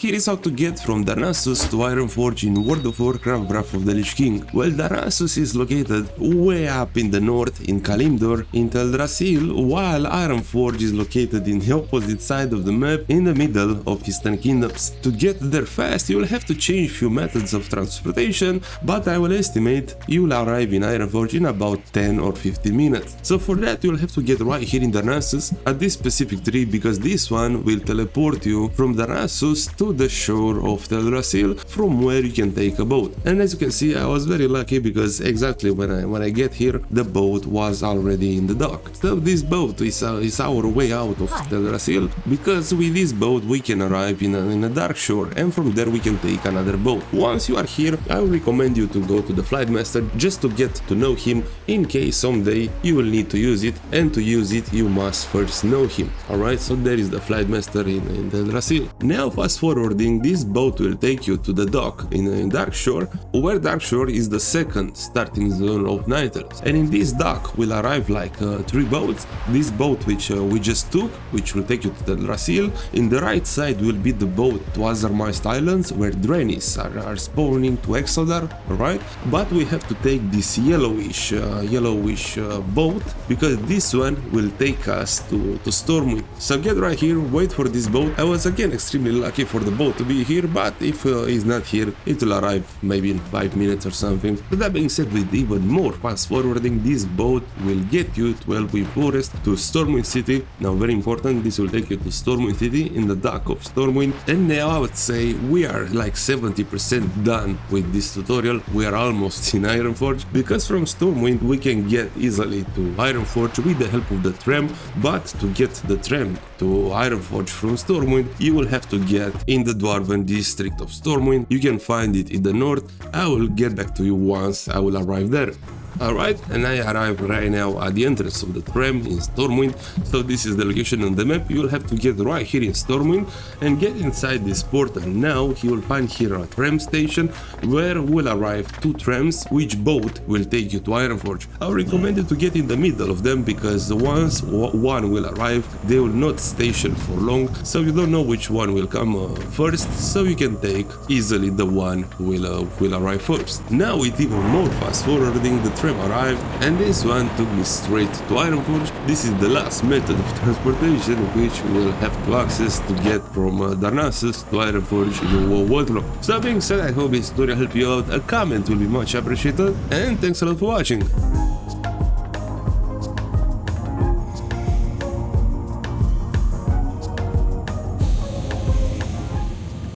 Here is how to get from Darnassus to Ironforge in World of Warcraft Wrath of the Lich King. Well, Darnassus is located way up in the north in Kalimdor in Teldrassil, while Ironforge is located in the opposite side of the map in the middle of Eastern Kingdoms. To get there fast, you will have to change few methods of transportation, but I will estimate you will arrive in Ironforge in about 10 or 15 minutes. So for that you will have to get right here in Darnassus at this specific tree, because this one will teleport you from Darnassus to the shore of Teldrassil, from where you can take a boat. And as you can see, I was very lucky because exactly when I get here, the boat was already in the dock. So this boat is our way out of Teldrassil, because with this boat we can arrive in a Darkshore, and from there we can take another boat. Once you are here, I will recommend you to go to the flight master just to get to know him, in case someday you will need to use it, and to use it you must first know him. Alright, so there is the flight master in Teldrassil. Now fast forwarding, this boat will take you to the dock in Darkshore, where Darkshore is the second starting zone of Night Elves. And in this dock will arrive like 3 boats. This boat which we just took, which will take you to Teldrassil. In the right side will be the boat to Azermast Islands, where Draenei are spawning to Exodar, alright? But we have to take this yellowish boat, because this one will take us to Stormwind. So get right here, wait for this boat. I was again extremely lucky for the boat to be here, but if it's not here, it will arrive maybe in 5 minutes or something. But that being said, with even more fast forwarding, this boat will get you to Elwyn Forest, to Stormwind City. Now very important, this will take you to Stormwind City in the dock of Stormwind. And now I would say we are like 70% done with this tutorial. We are almost in Ironforge, because from Stormwind we can get easily to Ironforge with the help of the Tram. But to get the Tram to Ironforge from Stormwind, you will have to get in the Dwarven district of Stormwind. You can find it in the north. I will get back to you once I will arrive there. Alright, and I arrive right now at the entrance of the Tram in Stormwind. So this is the location on the map. You will have to get right here in Stormwind and get inside this portal. Now you will find here a tram station where will arrive 2 trams, which both will take you to Ironforge. I recommend you to get in the middle of them, because once one will arrive, they will not station for long, so you don't know which one will come first, so you can take easily the one will arrive first. Now with even more fast forwarding, the tram arrived, and this one took me straight to Ironforge. This is the last method of transportation which we will have to access to get from Darnassus to Ironforge in WOTLK. So that being said, I hope this tutorial helped you out. A comment will be much appreciated, and thanks a lot for watching.